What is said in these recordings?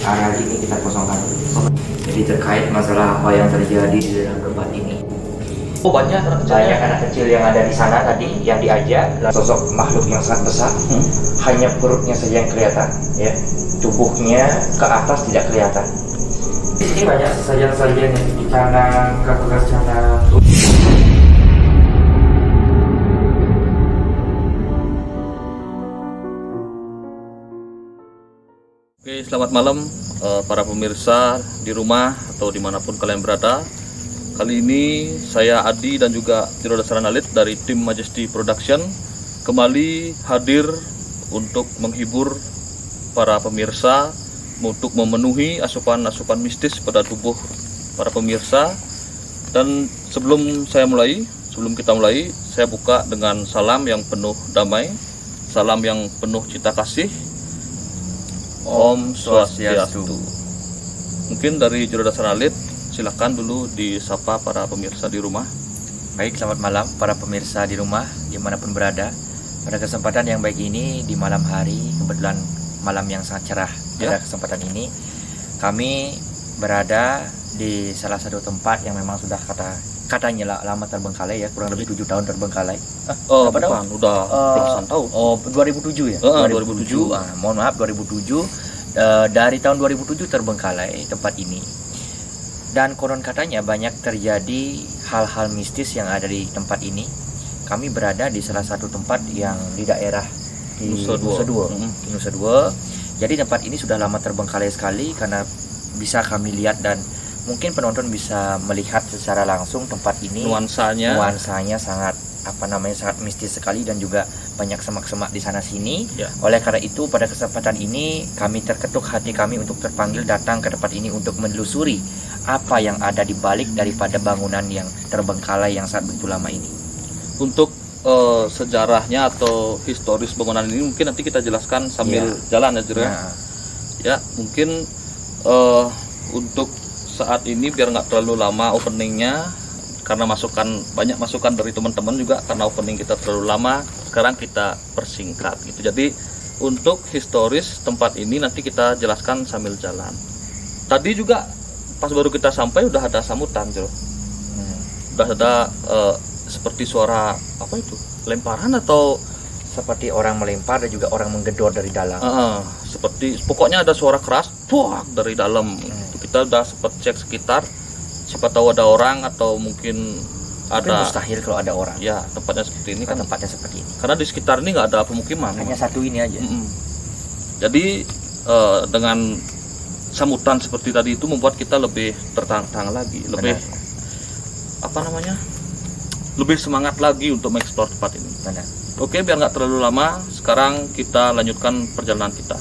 area ini kita kosongkan dulu. Jadi terkait masalah apa yang terjadi di dalam tempat ini. Oh, banyak anak kecil. Banyak anak kecil yang ada di sana tadi yang diajak, sosok makhluk yang sangat besar, hanya perutnya saja yang kelihatan, ya. Tubuhnya ke atas tidak kelihatan. Di sini banyak sajian-sajian yang dicanang, bekas canang. Oke, selamat malam para pemirsa di rumah atau dimanapun kalian berada. Kali ini saya Adi dan juga Jero Dasaran Alit dari tim Majesty Production kembali hadir untuk menghibur para pemirsa, untuk memenuhi asupan-asupan mistis pada tubuh para pemirsa. Dan sebelum kita mulai, saya buka dengan salam yang penuh damai, salam yang penuh cita kasih. Om Swastiastu. Mungkin dari Jero Dasaran Alit, silakan dulu disapa para pemirsa di rumah. Baik, selamat malam para pemirsa di rumah dimanapun berada. Pada kesempatan yang baik ini di malam hari, kebetulan malam yang sangat cerah. Pada kesempatan ini kami berada di salah satu tempat yang memang sudah katanya lama terbengkalai, ya, kurang lebih 7 tahun terbengkalai. Bukan, udah belasan tahun. 2007 ya? 2007. Mohon maaf, 2007. Dari tahun 2007 terbengkalai tempat ini. Dan konon katanya banyak terjadi hal-hal mistis yang ada di tempat ini. Kami berada di salah satu tempat yang di daerah Nusa Dua. Jadi tempat ini sudah lama terbengkalai sekali karena bisa kami lihat dan mungkin penonton bisa melihat secara langsung tempat ini. Nuansanya sangat sangat mistis sekali dan juga banyak semak-semak di sana sini. Oleh karena itu pada kesempatan ini kami terketuk hati kami untuk terpanggil datang ke tempat ini untuk menelusuri apa yang ada di balik daripada bangunan yang terbengkalai yang sangat begitu lama ini. Untuk sejarahnya atau historis bangunan ini mungkin nanti kita jelaskan sambil jalan ya, Jero. Ya, mungkin untuk saat ini biar nggak terlalu lama openingnya, karena banyak masukan dari teman-teman juga karena opening kita terlalu lama, sekarang kita persingkat gitu. Jadi untuk historis tempat ini nanti kita jelaskan sambil jalan. Tadi juga pas baru kita sampai udah ada sambutan, Jero. Udah ada seperti suara apa itu? Lemparan atau seperti orang melempar dan juga orang menggedor dari dalam. Seperti pokoknya ada suara keras buak dari dalam. Kita udah sempat cek sekitar, siapa tahu ada orang atau mungkin ada. Mustahil kalau ada orang. Ya, tempatnya seperti ini kan. Tempatnya seperti ini. Karena di sekitar ini nggak ada pemukiman. Hanya satu ini aja. Jadi dengan sambutan seperti tadi itu membuat kita lebih tertantang lagi, lebih lebih semangat lagi untuk mengeksplor tempat ini. Oke, biar nggak terlalu lama, sekarang kita lanjutkan perjalanan kita.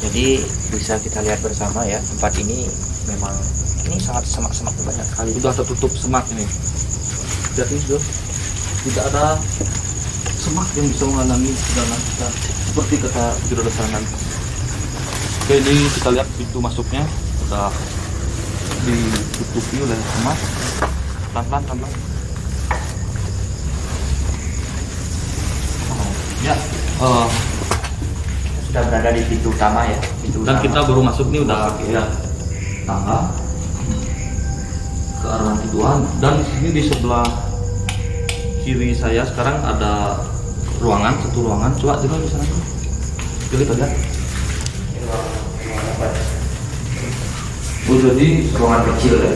Jadi bisa kita lihat bersama ya, tempat ini memang sangat semak-semak banyak sekali. Sudah tertutup semak ini. Jadi sudah tidak ada semak yang bisa menghalangi perjalanan kita seperti kata Jero Dasaran. Oke, ini kita lihat pintu masuknya sudah ditutupi oleh semak. Pelan-pelan. Sudah berada di pintu utama ya. Kita baru masuk nih, udah lihat tangga ke arah Tuhan. Dan ini di sebelah kiri saya sekarang ada satu ruangan. Coba Jero di sana. Kita lihat. Jadi ruangan kecil ya.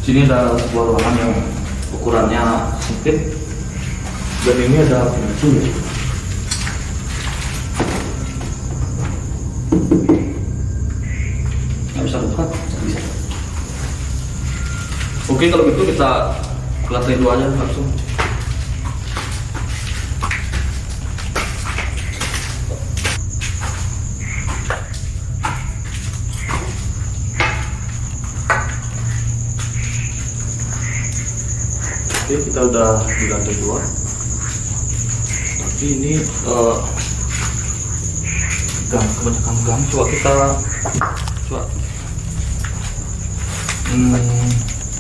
Sini ada sebuah ruangan yang ukurannya sempit dan ini ada pintu ya. Nggak bisa buka? Bisa. Oke, kalau gitu kita ke lantai 2 aja langsung. Oke, kita udah di lantai 2. Tapi ini gang, kebanyakan gang. Coba kita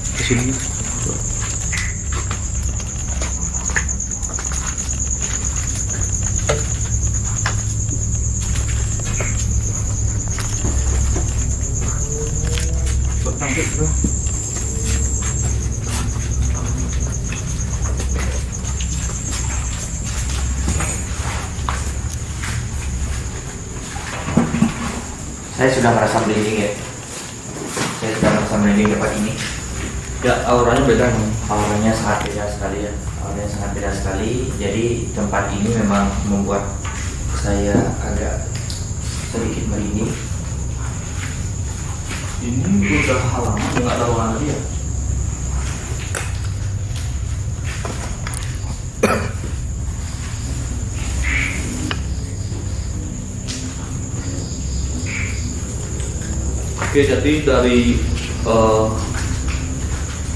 ke sini. Bertangkap, bro. Saya sudah merasa merinding ya. Saya sudah merasa merinding tempat ini. Ya, auranya beda nih. Auranya sangat beda sekali ya. Auranya sangat beda sekali. Jadi tempat ini memang membuat saya agak sedikit merinding. Ini udah halaman, nggak ada ruangan lagi ya? Oke, jadi dari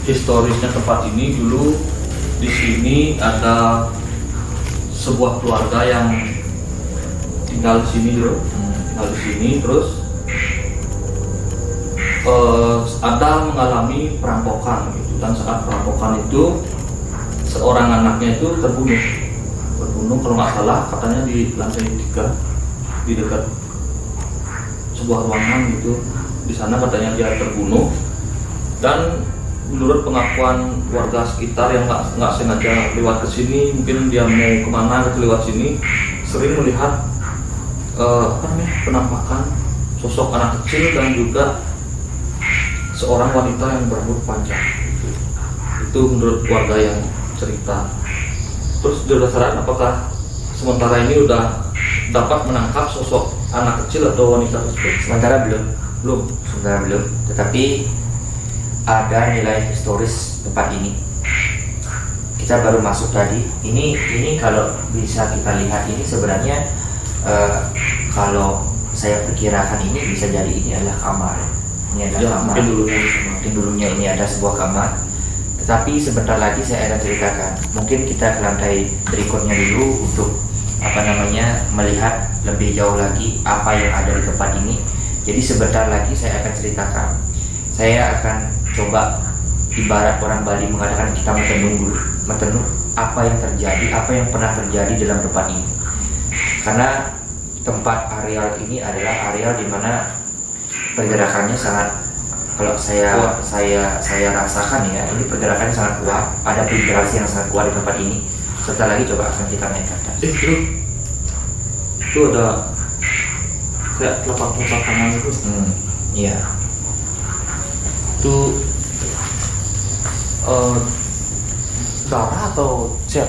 historisnya tempat ini, dulu di sini ada sebuah keluarga yang tinggal di sini bro. Tinggal di sini, terus ada mengalami perampokan gitu. Dan saat perampokan itu seorang anaknya itu terbunuh kalau nggak salah, katanya di lantai 3 di dekat sebuah ruangan gitu. Di sana katanya dia terbunuh, dan menurut pengakuan warga sekitar yang nggak sengaja lewat ke sini, mungkin dia mau kemana gitu lewat sini, sering melihat penampakan sosok anak kecil dan juga seorang wanita yang berambut panjang. Itu menurut warga yang cerita. Terus berdasarkan apakah sementara ini udah dapat menangkap sosok anak kecil atau wanita tersebut? Sementara belum. Tetapi ada nilai historis tempat ini. Kita baru masuk tadi. Ini kalau bisa kita lihat, ini sebenarnya kalau saya perkirakan ini bisa jadi ini adalah kamar. Ini adalah Ya, kamar. Mungkin dulunya ini ada sebuah kamar. Tetapi sebentar lagi saya akan ceritakan. Mungkin kita ke lantai berikutnya dulu untuk melihat lebih jauh lagi apa yang ada di tempat ini. Jadi sebentar lagi saya akan ceritakan. Saya akan coba, ibarat orang Bali mengatakan, kita mentenung apa yang terjadi, apa yang pernah terjadi dalam tempat ini. Karena tempat areal ini adalah areal di mana pergerakannya sangat, kalau saya rasakan ya, ini pergerakannya sangat kuat, ada vibrasi yang sangat kuat di tempat ini. Sebentar lagi coba akan kita naik ke atas. Itu ada kayak telapak tangan itu. Iya. Itu darah atau cat?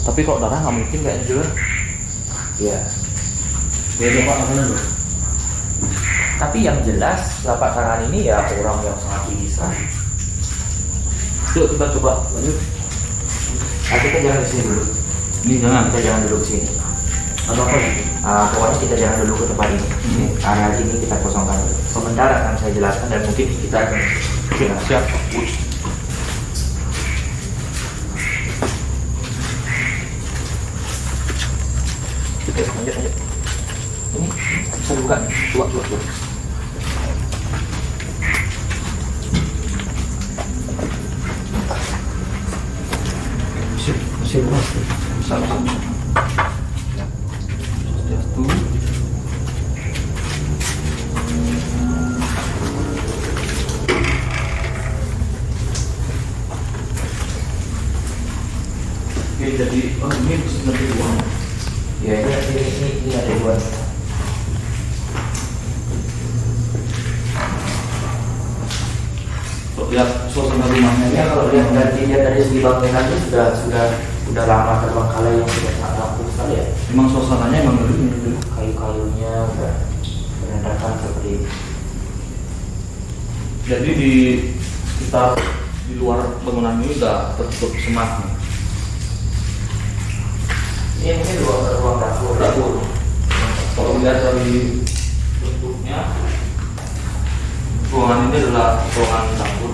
Tapi kalau darah nggak mungkin kayaknya juga. Iya. Beda pak, apa dulu? Tapi yang jelas telapak tangan ini ya orang yang sangat tinggi sekali. Yuk kita coba lanjut. Nah, kita jangan di sini dulu. Ini jangan. Kita jangan duduk sini. Ada apa gitu? Pokoknya kita jangan dulu ke tempat ini. Area ini kita kosongkan dulu. Sebentar akan saya jelaskan dan mungkin kita akan Siap. lanjut. Ini bisa buka nih. Coba. Masih luas. Sama. Oke, jadi ini nanti uang. Ya ini ada dua. Kalau lihat suasana rumahnya Ya kalau dilihat dari segi bangunannya sudah lama terbengkalai yang sudah sangat rapuh sekali ya. emang suasananya emang begini. Kayu-kayunya udah berantakan seperti ini. Jadi di sekitar di luar bangunan ini udah tertutup semak nih. Ini mungkin ruang dapur. Kalau lihat dari bentuknya, ruangan ini adalah ruangan dapur.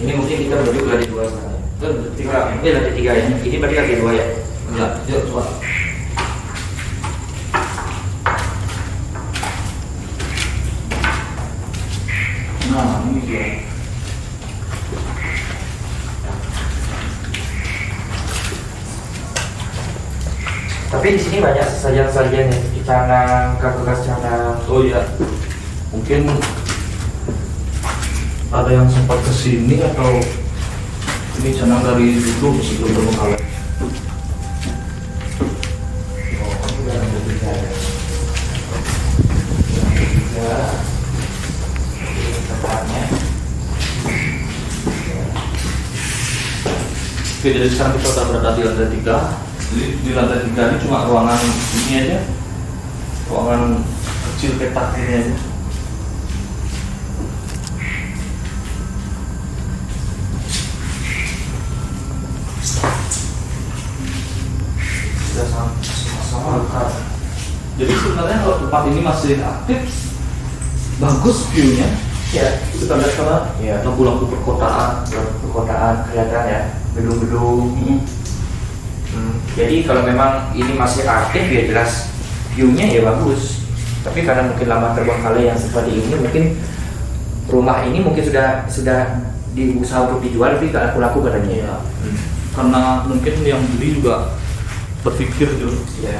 Ini mungkin kita berduduk lantai 2 sekarang ya. Ini lantai 3 ya. Ini berarti lantai 2 ya. Enggak, yuk coba. Nah, ini dia. Tapi di sini banyak sajian-sajian ya, di canang, bekas canang. Oh iya, mungkin ada yang sempat kesini atau ini canang dari dulu sebelum terbengkalai. Oh, ini udah lantai 3 ya. Lantai 3. Ini tempatnya. Oke, jadi sekarang kita sudah berada di lantai 3. Di lantai 3 ini cuma ruangan ini aja, ruangan kecil petak ini aja. Sudah sama lekat. Jadi sebenarnya kalau tempat ini masih aktif, bagus view-nya. Ya, Kita lihat sana, ya. lampu-lampu perkotaan. Perkotaan kelihatan ya, gedung-gedung. Jadi kalau memang ini masih aktif ya jelas view-nya ya bagus. Tapi karena mungkin lama terbengkalai yang seperti ini, mungkin rumah ini mungkin sudah diusaha untuk dijual tapi gak laku-laku katanya. Iya. Karena mungkin yang beli juga berpikir dulu. Ya.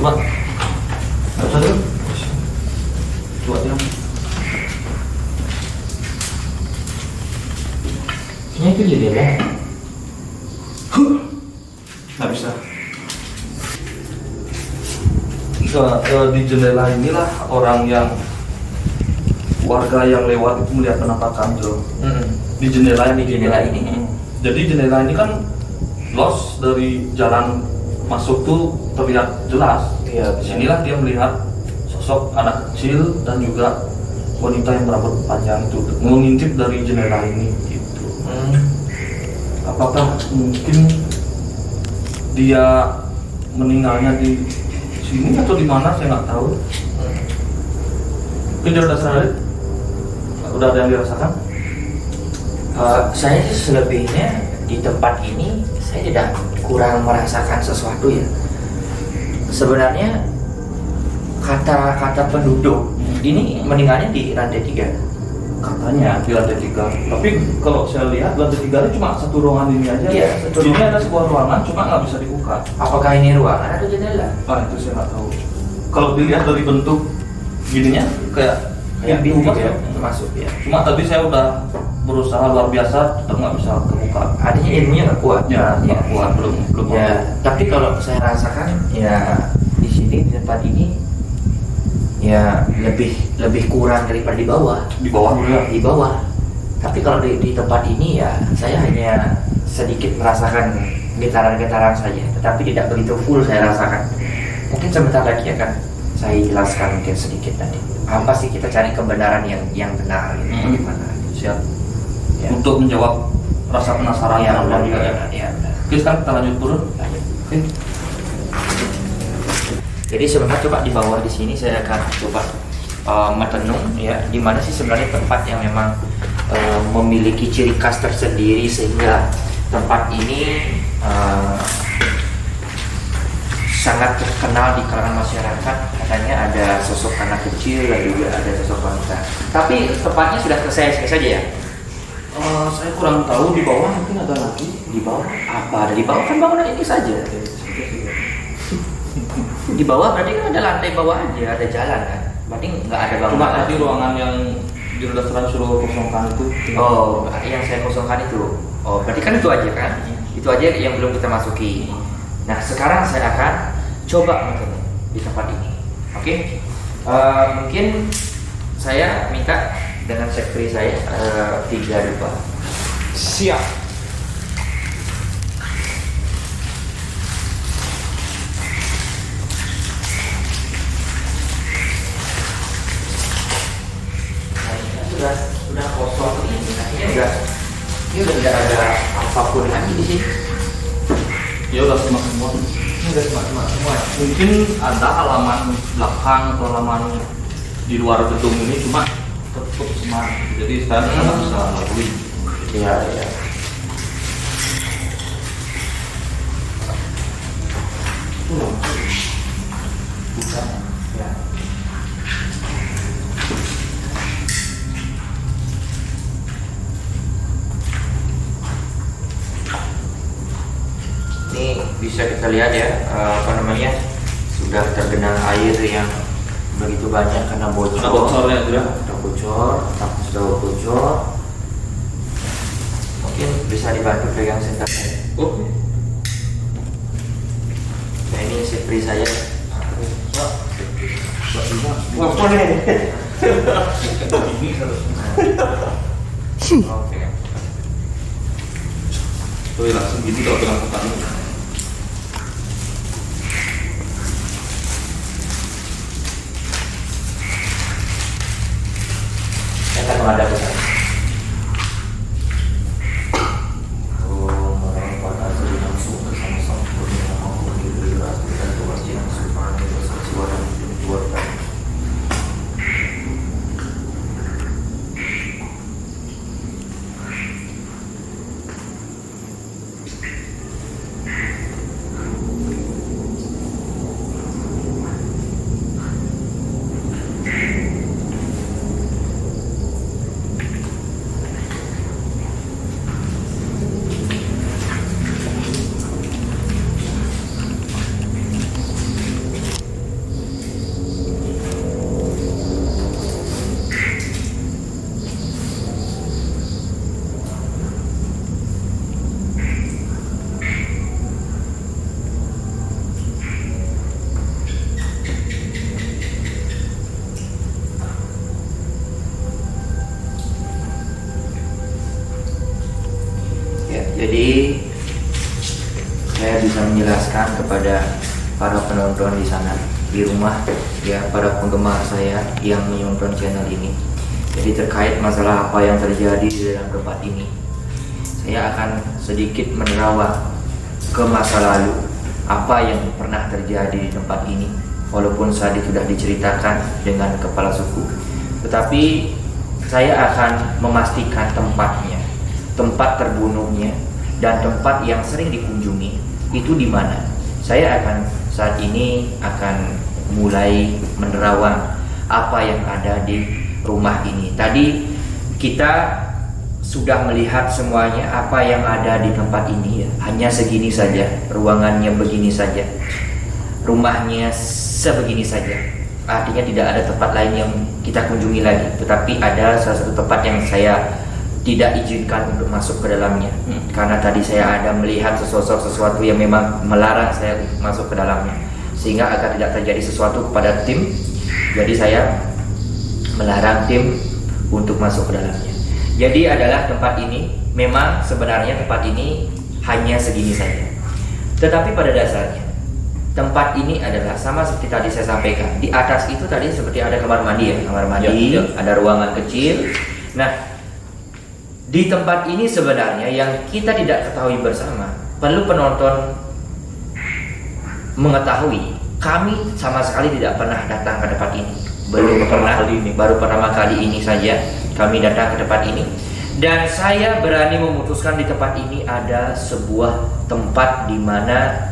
Coba, nggak usah dulu. Coba dia. Ini itu jadinya. Nggak bisa. Di jendela inilah orang yang warga yang lewat itu melihat penampakan Jo. Di jendela ini. Jadi jendela ini kan los dari jalan masuk tuh terlihat jelas. Iya. Disinilah dia melihat sosok anak kecil dan juga wanita yang berambut panjang itu mengintip dari jendela ini gitu. Apakah mungkin dia meninggalnya di sini atau di mana saya nggak tahu. Mungkin dia udah sadar, udah ada yang dirasakan. Saya sih selebihnya di tempat ini saya tidak kurang merasakan sesuatu ya. Sebenarnya kata penduduk ini meninggalnya di lantai 3. Katanya di lantai 3. Tapi kalau saya lihat lantai 3 ini cuma satu ruangan ini aja. Iya, satu Ini ruangan. ada sebuah ruangan cuma nggak bisa dibuka. Apakah ini ruangan atau jendela? Itu saya nggak tahu. Kalau dilihat dari bentuk gininya kayak Pintu rumah ya, ya. termasuk ya. Cuma tadi saya udah berusaha luar biasa tetap nggak bisa kebuka. Artinya ilmunya nggak kuat. Ya, nggak kuat, belum Ya, tapi kalau saya rasakan ya di sini di tempat ini ya lebih kurang daripada di bawah. Di bawah ya. Di bawah. Tapi kalau di tempat ini ya saya hanya sedikit merasakan getaran-getaran saja, tetapi tidak begitu full saya rasakan. Mungkin sebentar lagi akan saya jelaskan mungkin sedikit nanti. Apa sih kita cari kebenaran yang benar gitu, bagaimana? Siap. Ya. Untuk menjawab rasa penasaran Ya, yang benar, juga ya. ya, benar. Oke, sekarang kita lanjut turun. Lanjut. Oke. Jadi sebenarnya coba di bawah di sini saya akan coba merenung ya, di mana sih sebenarnya tempat yang memang memiliki ciri khas tersendiri sehingga tempat ini sangat terkenal di kalangan masyarakat. Katanya ada sosok anak kecil dan juga ada sosok wanita. Tapi tempatnya sudah selesai saja ya? Saya kurang tahu, di bawah mungkin ada lagi. Di bawah apa? Ada di bawah kan bangunan ini saja. Di bawah berarti kan ada lantai bawah aja, ada jalan kan? Berarti nggak ada bangunan. Cuma lagi. tadi ruangan yang di restoran suruh kosongkan itu. Oh, yang saya kosongkan itu. Oh, berarti kan itu aja kan? Itu aja yang belum kita masuki. Nah, sekarang saya akan coba mungkin di tempat ini. Oke? Mungkin saya minta dengan sekretari saya 3 dupa. Siap. Sudah kosong ini, artinya ini udah tidak ada apapun lagi di sini. Ya udah semak semua. Ini udah semua. Mungkin ada halaman belakang atau halaman di luar gedung ini cuma tertutup semua. Jadi saya nggak bisa lalui. Iya, iya. Bukan. Ya. Ini bisa kita lihat ya, sudah tergenang air yang begitu banyak karena bocor. Sudah bocornya sudah. Sudah bocor, tapi sudah bocor. Mungkin bisa dibantu pegang senter saya. Oh. Nah ini sekretari saya. Apa nih? Ini Oke. Tuh langsung gini kalau pegang petani. Saya akan menghadap ke sana. Jadi saya bisa menjelaskan kepada para penonton di sana di rumah ya, para penggemar saya yang menonton channel ini. Jadi terkait masalah apa yang terjadi di dalam tempat ini, saya akan sedikit menerawang ke masa lalu apa yang pernah terjadi di tempat ini. Walaupun tadi sudah diceritakan dengan kepala suku, tetapi saya akan memastikan tempatnya, tempat terbunuhnya, dan tempat yang sering dikunjungi itu di mana. Saya akan saat ini akan mulai menerawang apa yang ada di rumah ini. Tadi kita sudah melihat semuanya apa yang ada di tempat ini ya. Hanya segini saja, ruangannya begini saja, rumahnya sebegini saja. Artinya tidak ada tempat lain yang kita kunjungi lagi. Tetapi ada salah satu tempat yang saya tidak izinkan untuk masuk ke dalamnya, karena tadi saya ada melihat sesuatu yang memang melarang saya masuk ke dalamnya, sehingga agar tidak terjadi sesuatu kepada tim, jadi saya melarang tim untuk masuk ke dalamnya. Jadi adalah tempat ini memang sebenarnya tempat ini hanya segini saja, tetapi pada dasarnya tempat ini adalah sama seperti tadi saya sampaikan. Di atas itu tadi seperti ada kamar mandi ya, kamar mandi, ada ruangan kecil. Nah, di tempat ini sebenarnya yang kita tidak ketahui bersama, perlu penonton mengetahui, kami sama sekali tidak pernah datang ke tempat ini. Baru pertama kali ini saja kami datang ke tempat ini. Dan saya berani memutuskan di tempat ini ada sebuah tempat di mana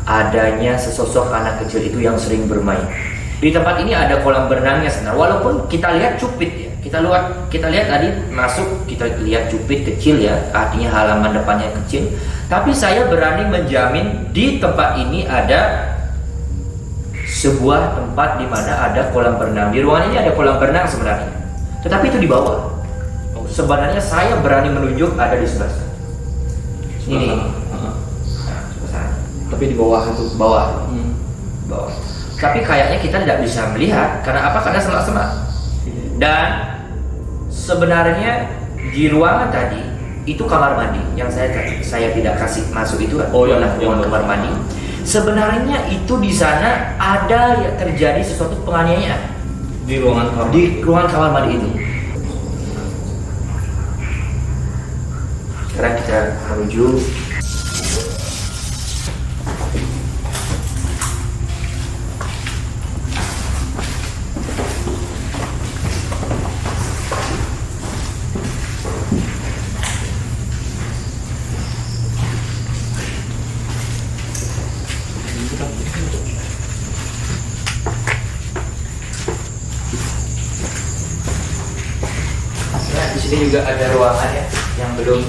adanya sesosok anak kecil itu yang sering bermain. Di tempat ini ada kolam berenangnya sebenarnya, walaupun kita lihat cupit ya. Kita lihat tadi masuk, kita lihat cupit kecil ya, artinya halaman depannya kecil. Tapi saya berani menjamin di tempat ini ada sebuah tempat di mana ada kolam berenang. Di ruangan ini ada kolam berenang sebenarnya, tetapi itu di bawah. Sebenarnya saya berani menunjuk ada di sebelah sana. Ini. Sebelah sana. Tapi di bawah itu, bawah. Bawah. Tapi kayaknya kita tidak bisa melihat karena apa? Karena semak-semak. Dan sebenarnya di ruangan tadi itu kamar mandi yang saya tidak kasih masuk itu adalah ruangan kamar mandi. Sebenarnya itu di sana ada yang terjadi sesuatu penganiayaan di ruangan kamar mandi itu. Sekarang kita menuju di sini juga ada ruangan ya yang belum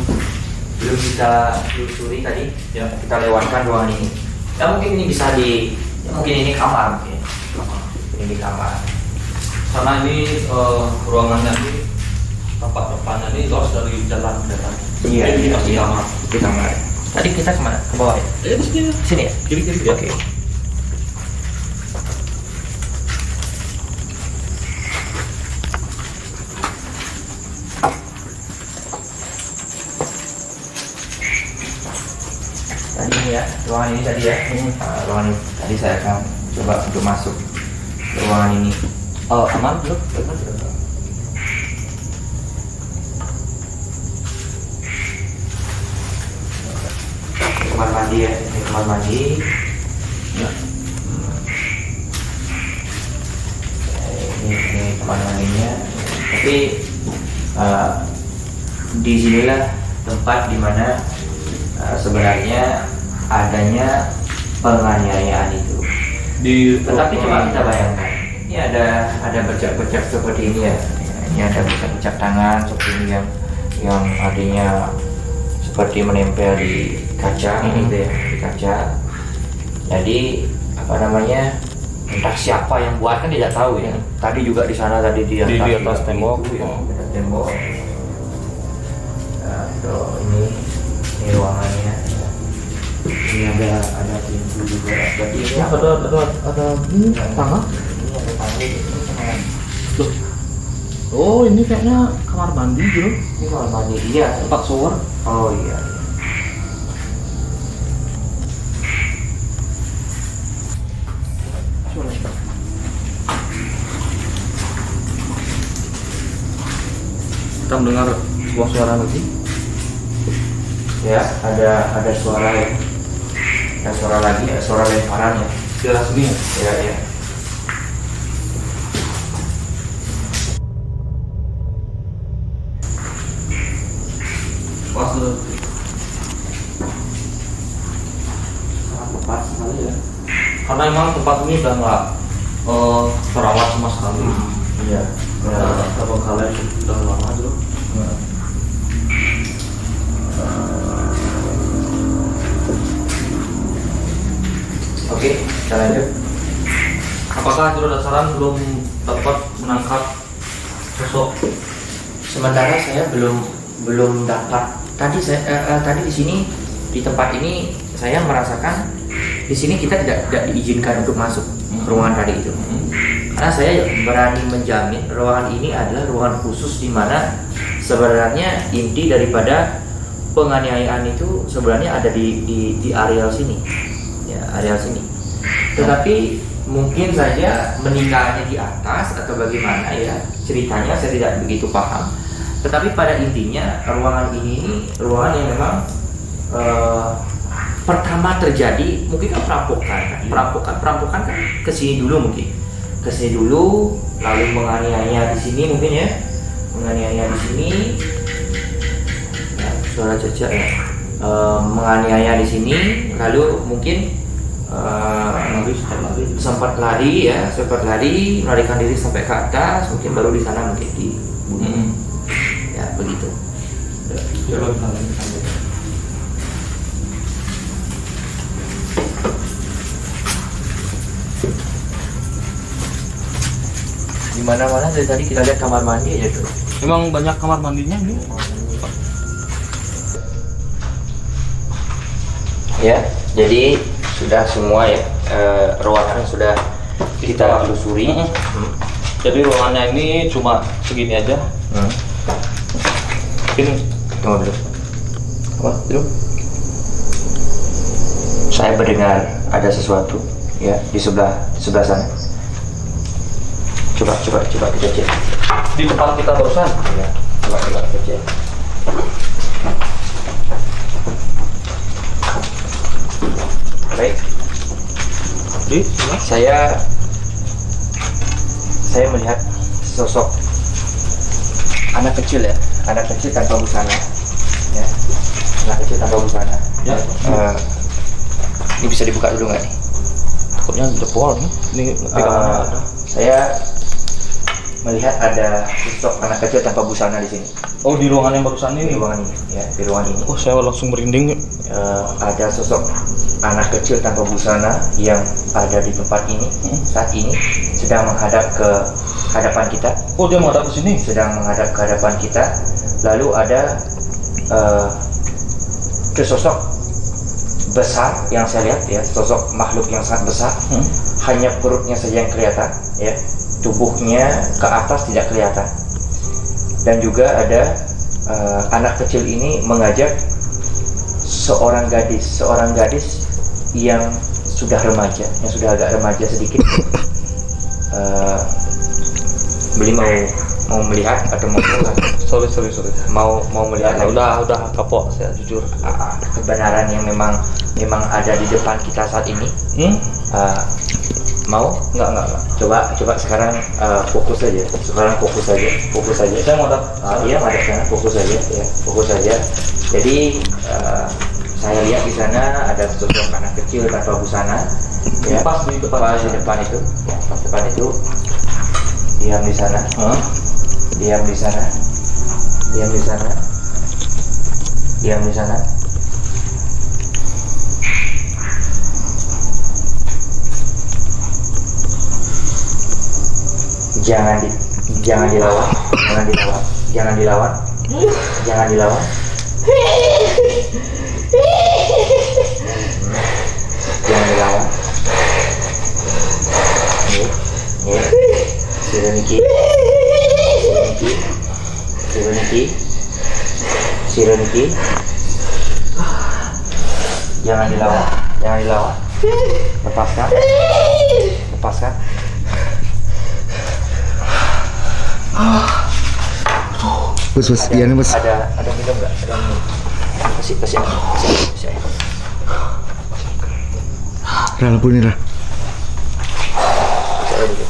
kita telusuri tadi ya, kita lewatkan ruangan ini. Ya mungkin ini bisa mungkin ini kamar mungkin. Ini kamar. Karena ini ruangannya ini tempat depannya ini luas dari jalan kelihatan. Iya, di kamar. Di kamar. Tadi kita kemana? Ke bawah ya? Di sini. Sini ya? Kiri ya. Oke. Ya, ruangan ini tadi ya. Ruangan ini tadi saya akan coba untuk masuk ke ruangan ini. Oh, aman belum? Kamar mandi ya, ini kamar mandi. Ya. Ini kamar mandinya. Tapi di sinilah tempat dimana sebenarnya adanya penganiayaan itu. Tetapi coba kita bayangkan, ini ada bercak-bercak seperti ini ya. Ini ada bercak-bercak tangan seperti ini yang artinya seperti menempel di kaca gitu ya, di kaca. Jadi apa namanya? Entah siapa yang buat kan tidak tahu ya. Tadi juga di sana tadi di atas tembok. Itu, ya, di atas tembok. Nah, ini ruangannya. Ini ada pintu juga. Berarti ini ada ini tangga. Ini ada tangga gitu. Oh, ini kayaknya kamar mandi bro. Ini kamar mandi. Iya, Tempat shower. oh iya. Kita mendengar sebuah suara lagi. Ya, ada suara ya. Ada suara lagi, ada suara lemparan ya. Jelas nih. Ya, ya. Pas tuh. Sangat tepat sekali ya. Karena emang tempat ini udah nggak terawat sama sekali. Iya. Terbengkalai sudah lama bro. Oke, kita lanjut. Apakah Juru Dasaran belum dapat menangkap sosok? Sementara saya belum dapat. Tadi di sini di tempat ini saya merasakan di sini kita tidak diizinkan untuk masuk ruangan tadi itu. Karena saya berani menjamin ruangan ini adalah ruangan khusus di mana sebenarnya inti daripada penganiayaan itu sebenarnya ada di areal sini. Ya, areal sini. Tetapi mungkin saja meninggalnya di atas atau bagaimana ya ceritanya saya tidak begitu paham. Tetapi pada intinya ruangan ini ruangan yang memang pertama terjadi mungkin kan perampokan kan kesini dulu mungkin kesini dulu lalu menganiaya di sini mungkin ya menganiaya di sini ya, suara cecak ya menganiaya di sini lalu mungkin sempat lari ya, melarikan diri sampai ke atas, mungkin baru di sana mungkin dibunuh. Ya begitu. Coba kita lihat. Di mana-mana dari tadi kita lihat kamar mandi aja tuh. Memang banyak kamar mandinya ini. Ya, jadi sudah semua ya, ruangan sudah kita telusuri. Jadi ruangannya ini cuma segini aja. Mungkin Tunggu dulu. Apa? Dulu. Saya mendengar ada sesuatu ya di sebelah sana. Coba kita cek. di depan kita barusan. Ya, coba kita cek. Baik. Jadi, Saya melihat sosok anak kecil ya, anak kecil tanpa busana, ya, anak kecil tanpa busana. ya, Ini bisa dibuka dulu nggak nih? takutnya jebol nih. Ini pegangannya ada. Saya melihat ada sosok anak kecil tanpa busana di sini. Oh, di ruangan yang barusan Di ini. ruangan ini, ya, di ruangan ini. Oh, saya langsung merinding. Ada sosok anak kecil tanpa busana yang ada di tempat ini saat ini sedang menghadap ke hadapan kita. Oh, dia menghadap ke sini. Sedang menghadap ke hadapan kita. Lalu ada sosok besar yang saya lihat ya, sosok makhluk yang sangat besar. Hanya perutnya saja yang kelihatan ya, tubuhnya ke atas tidak kelihatan. Dan juga ada anak kecil ini mengajak seorang gadis yang sudah remaja, yang sudah agak remaja sedikit. Beliau mau melihat atau mau Sorry. mau melihat lagi Udah kapok saya jujur. kebenaran yang memang ada di depan kita saat ini. Mau nggak coba sekarang fokus saja. Saya mau Iya, ada sana, fokus saja. Jadi saya lihat di sana ada sosok anak kecil tanpa busana ya, pas di depan itu ya, pas depan itu diam di sana. Jangan dilawan. Sireniki. Jangan dilawan. Lepaskan. Bos, iya nih bos. Ada minum nggak? Ada minum. Kasih air. Lampu nih lah. Kasih air dulu.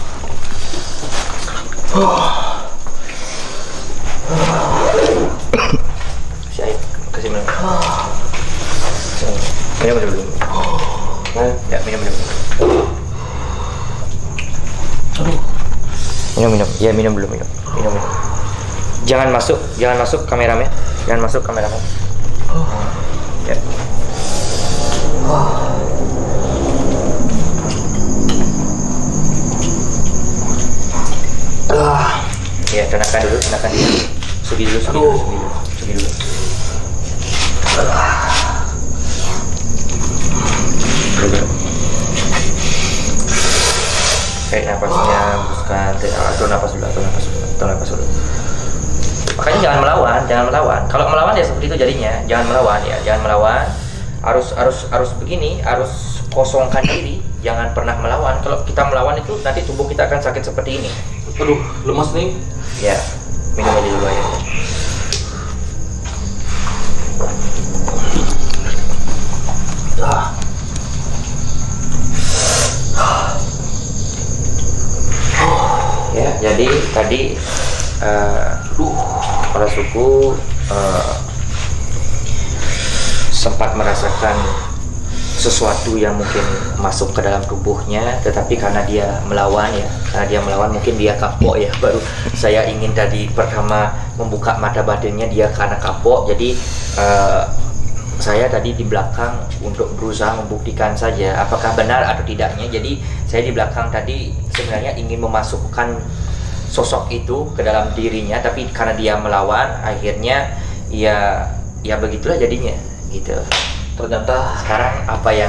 Kasih air. Kasih minum. Minum dulu. Ya, minum. Minum. Ya, minum dulu. Jangan masuk kameramen. Ya. Ya, tenangkan dulu. Sugi dulu. Tarik napasnya, hembuskan. Atur napas dulu. Makanya jangan melawan. Kalau melawan ya seperti itu jadinya. Jangan melawan. Harus begini, harus kosongkan diri. Jangan pernah melawan. Kalau kita melawan itu nanti tubuh kita akan sakit seperti ini. Aduh, lemas nih. Ya, minum aja dulu air. Ya, jadi tadi kepala suku sempat merasakan sesuatu yang mungkin masuk ke dalam tubuhnya, tetapi karena dia melawan ya, karena dia melawan mungkin dia kapok ya. Baru saya ingin tadi pertama membuka mata batinnya, dia karena kapok, jadi saya tadi di belakang untuk berusaha membuktikan saja apakah benar atau tidaknya. Jadi saya di belakang tadi sebenarnya ingin memasukkan sosok itu ke dalam dirinya, tapi karena dia melawan, akhirnya ya begitulah jadinya gitu. Ternyata Sekarang apa yang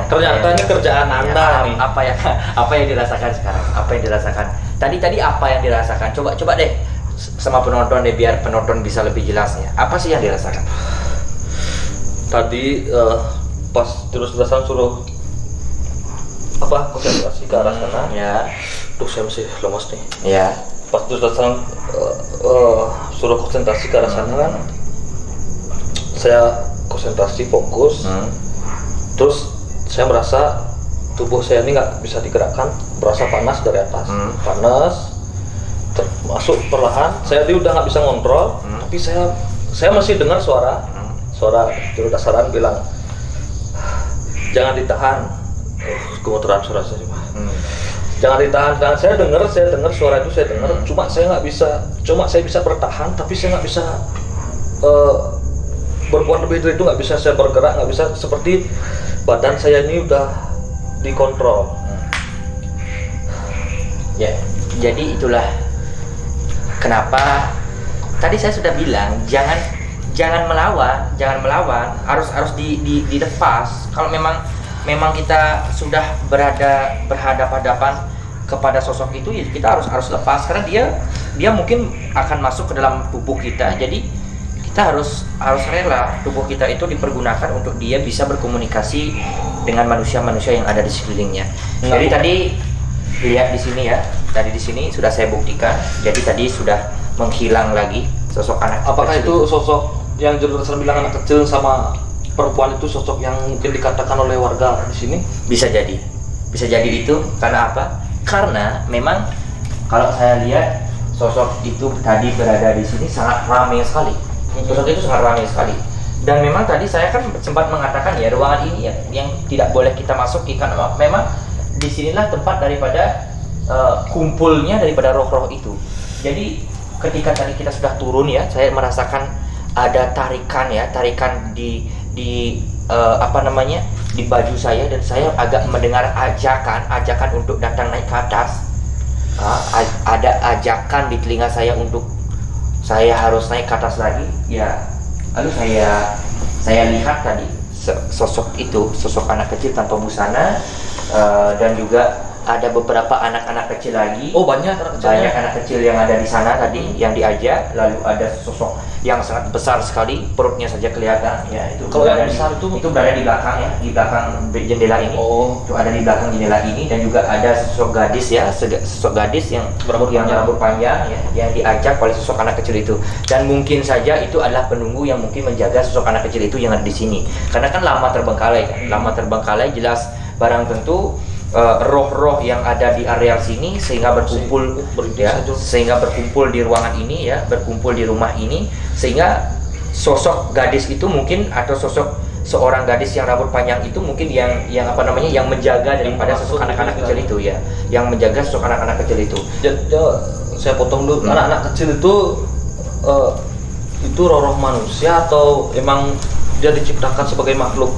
ternyata ini kerjaan Anda nih. apa yang dirasakan sekarang? Apa yang dirasakan? Tadi apa yang dirasakan? Coba deh sama penonton deh, biar penonton bisa lebih jelasnya. Apa sih yang dirasakan? Tadi pas terus-terusan suruh konsentrasi ke arah sana. Ya. Duh, saya masih lemas nih. Ya. Pas terus-terusan suruh konsentrasi ke arah sana kan, saya konsentrasi fokus. Terus saya merasa tubuh saya ini nggak bisa digerakkan, berasa panas dari atas. Panas masuk perlahan. Saya tadi udah nggak bisa ngontrol, tapi saya masih dengar suara juru dasaran bilang, jangan ditahan. Gemeteran suara saya cuma. Jangan ditahan. Dan saya dengar suara itu, saya dengar. Cuma saya bisa bertahan, tapi saya nggak bisa berbuat lebih dari itu. Nggak bisa saya bergerak, nggak bisa, seperti badan saya ini udah dikontrol. Ya, jadi itulah kenapa tadi saya sudah bilang jangan melawan, harus dilepas. Kalau memang kita sudah berhadapan kepada sosok itu, ya kita harus lepas, karena dia mungkin akan masuk ke dalam tubuh kita. Jadi kita harus rela tubuh kita itu dipergunakan untuk dia bisa berkomunikasi dengan manusia-manusia yang ada di sekelilingnya. Jadi tadi lihat di sini ya, tadi di sini sudah saya buktikan. Jadi tadi sudah menghilang lagi sosok anak. Apakah itu sosok yang juru dasaran bilang anak kecil sama perempuan itu sosok yang mungkin dikatakan oleh warga di sini? Bisa jadi itu. Karena apa? Karena memang kalau saya lihat sosok itu tadi berada di sini sangat ramai sekali. Sosok itu sangat ramai sekali. Dan memang tadi saya kan sempat mengatakan ya, ruangan ini ya yang tidak boleh kita masuki, karena memang disinilah tempat daripada kumpulnya daripada roh-roh itu. Jadi ketika tadi kita sudah turun ya, saya merasakan ada tarikan di di baju saya, dan saya agak mendengar ajakan untuk datang naik ke atas. Ada ajakan di telinga saya untuk saya harus naik ke atas lagi ya. Lalu saya lihat tadi sosok anak kecil tanpa busana, dan juga ada beberapa anak-anak kecil lagi. Oh, banyak anak kecil yang ada di sana tadi yang diajak. Lalu ada sosok yang sangat besar sekali, perutnya saja kelihatan ya. Itu kalau yang besar itu berada di belakang ya, di belakang jendela ini. Itu ada di belakang jendela ini. Dan juga ada sosok gadis ya, sosok gadis yang rambut panjang ya, yang diajak oleh sosok anak kecil itu. Dan mungkin saja itu adalah penunggu yang mungkin menjaga sosok anak kecil itu yang ada di sini. Karena kan lama terbengkalai jelas barang tentu roh-roh yang ada di areal sini sehingga berkumpul di ruangan ini ya, berkumpul di rumah ini, sehingga sosok gadis itu mungkin, atau sosok seorang gadis yang rambut panjang itu mungkin yang menjaga daripada sosok anak-anak kecil itu ya, yang menjaga sosok anak-anak kecil itu. Saya potong dulu. Anak-anak kecil itu roh-roh manusia atau emang dia diciptakan sebagai makhluk?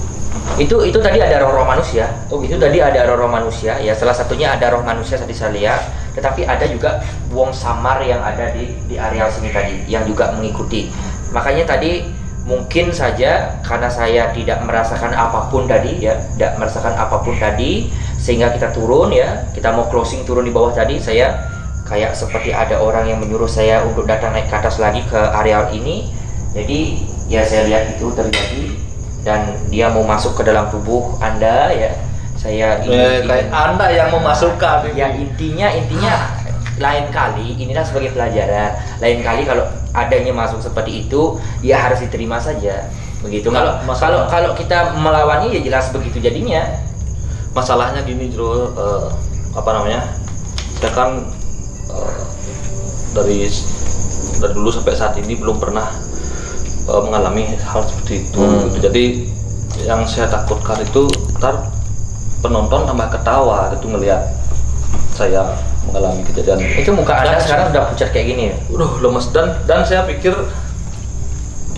Itu tadi ada roh manusia. Itu tadi ada roh manusia ya, salah satunya ada roh manusia tadi saya lihat. Tetapi ada juga wong samar yang ada di areal sini tadi yang juga mengikuti. Makanya tadi mungkin saja karena saya tidak merasakan apapun tadi ya, sehingga kita turun ya, kita mau closing turun di bawah tadi, saya kayak seperti ada orang yang menyuruh saya untuk datang naik ke atas lagi ke areal ini. Jadi ya saya lihat itu terjadi, dan dia mau masuk ke dalam tubuh Anda ya. Saya kayak Anda yang memasukkan ya. Intinya lain kali, inilah sebagai pelajaran. Lain kali kalau adanya masuk seperti itu ya harus diterima saja begitu. Kalau kita melawannya ya jelas begitu jadinya. Masalahnya gini Bro, saya kan dari dulu sampai saat ini belum pernah mengalami hal seperti itu. Jadi yang saya takutkan itu sebentar penonton tambah ketawa gitu ngelihat saya mengalami kejadian Itu muka Anda sekarang udah pucat kayak gini ya? lemes dan saya pikir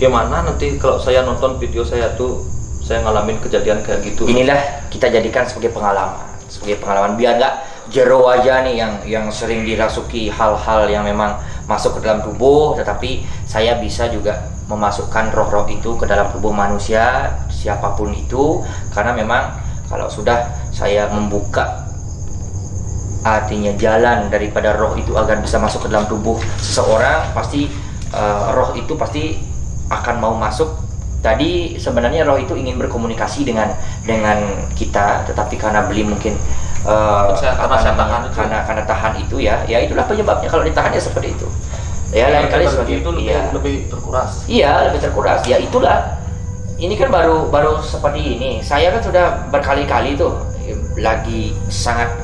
gimana nanti kalau saya nonton video saya tuh saya ngalamin kejadian kayak gitu. Inilah kita jadikan sebagai pengalaman biar nggak jero aja nih yang sering dirasuki hal-hal yang memang masuk ke dalam tubuh, tetapi saya bisa juga memasukkan roh-roh itu ke dalam tubuh manusia siapapun itu, karena memang kalau sudah saya membuka artinya jalan daripada roh itu agar bisa masuk ke dalam tubuh seseorang, pasti roh itu pasti akan mau masuk. Tadi sebenarnya roh itu ingin berkomunikasi dengan kita, tetapi karena beli mungkin karena tahan itu ya itulah penyebabnya. Kalau ditahan ya seperti itu ya, lain kali seperti itu lebih terkuras. Iya, lebih terkuras ya. Itulah, ini kan baru seperti ini. Saya kan sudah berkali-kali tuh lagi sangat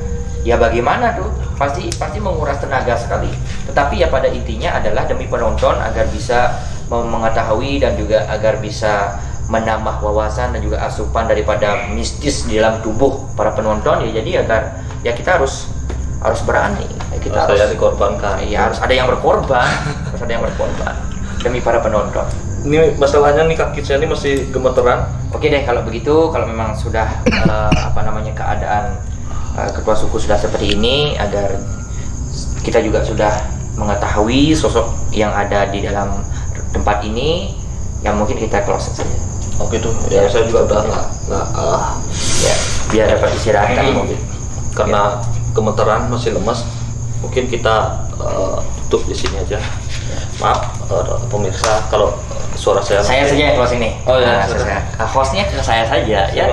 ya, bagaimana tuh pasti menguras tenaga sekali. Tetapi ya pada intinya adalah demi penonton agar bisa mengetahui dan juga agar bisa menambah wawasan dan juga asupan daripada mistis di dalam tubuh para penonton ya. Jadi agar ya kita harus berani. Kita harus dikorbankan. Ya harus ada yang berkorban, demi para penonton. Ini masalahnya nih kaki saya ini masih gemeteran. Oke deh, kalau begitu, kalau memang sudah keadaan ketua suku sudah seperti ini, agar kita juga sudah mengetahui sosok yang ada di dalam tempat ini, yang mungkin kita close saja. Oke tuh, ya saya juga udah nggak ya, biar dapat istirahat kan mungkin. Karena gemeteran masih lemas, mungkin kita tutup di sini aja. Maaf pemirsa kalau suara saya saja yang closing nih. Oh ya, hostnya ke saya saja ya.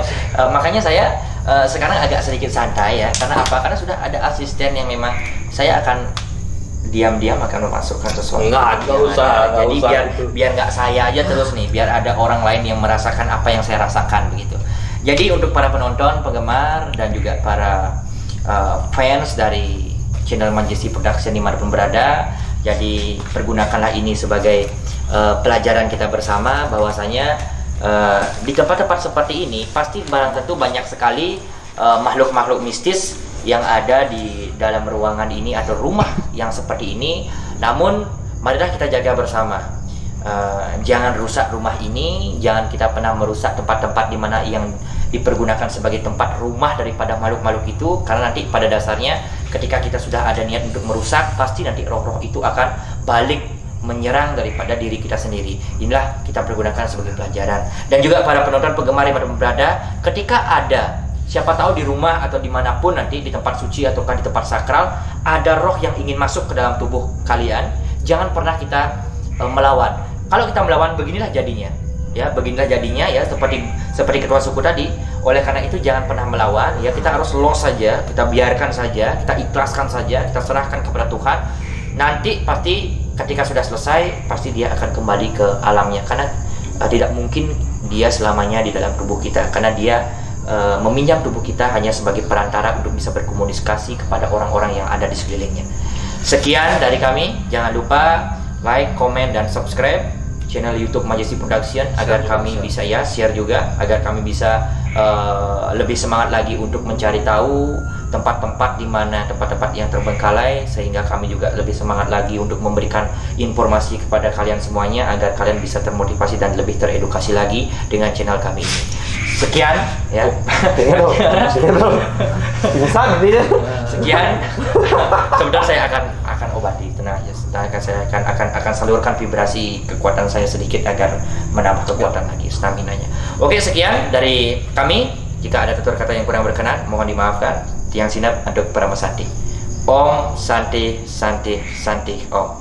Makanya saya sekarang agak sedikit santai ya. Karena apa? Karena sudah ada asisten yang memang saya akan diam-diam akan memasukkan sesuatu. Nggak usah. Jadi biar nggak saya aja terus nih, biar ada orang lain yang merasakan apa yang saya rasakan begitu. Jadi untuk para penonton, penggemar dan juga para fans dari channel Majesty Production dimanapun berada, jadi pergunakanlah ini sebagai pelajaran kita bersama, bahwasanya di tempat-tempat seperti ini pasti barang tentu banyak sekali makhluk-makhluk mistis yang ada di dalam ruangan ini atau rumah yang seperti ini. Namun marilah kita jaga bersama, jangan rusak rumah ini, jangan kita pernah merusak tempat-tempat di mana yang dipergunakan sebagai tempat rumah daripada makhluk-makhluk itu, karena nanti pada dasarnya ketika kita sudah ada niat untuk merusak, pasti nanti roh-roh itu akan balik menyerang daripada diri kita sendiri. Inilah kita pergunakan sebagai pelajaran. Dan juga para penonton penggemar yang berada, ketika ada, siapa tahu di rumah atau dimanapun nanti di tempat suci ataukah di tempat sakral, ada roh yang ingin masuk ke dalam tubuh kalian, jangan pernah kita melawan. Kalau kita melawan, beginilah jadinya. Ya, beginilah jadinya ya, seperti ketua suku tadi. Oleh karena itu jangan pernah melawan ya, kita harus loss saja, kita biarkan saja, kita ikhlaskan saja, kita serahkan kepada Tuhan. Nanti pasti ketika sudah selesai, pasti dia akan kembali ke alamnya, karena tidak mungkin dia selamanya di dalam tubuh kita, karena dia meminjam tubuh kita hanya sebagai perantara untuk bisa berkomunikasi kepada orang-orang yang ada di sekelilingnya. Sekian dari kami, jangan lupa like, comment, dan subscribe channel YouTube Majesty Production agar kami bisa share juga, agar kami bisa lebih semangat lagi untuk mencari tahu tempat-tempat di mana tempat-tempat yang terbengkalai, sehingga kami juga lebih semangat lagi untuk memberikan informasi kepada kalian semuanya agar kalian bisa termotivasi dan lebih teredukasi lagi dengan channel kami ini. Sekian ya. Sekian. Sebentar saya akan obati, tenang aja. Saya akan salurkan vibrasi kekuatan saya sedikit agar menambah kekuatan lagi, stamina-nya. Oke, sekian dari kami. Jika ada tutur kata yang kurang berkenan, mohon dimaafkan. Tiang Sinap untuk para Santi. Om Santi Santi Santi Om.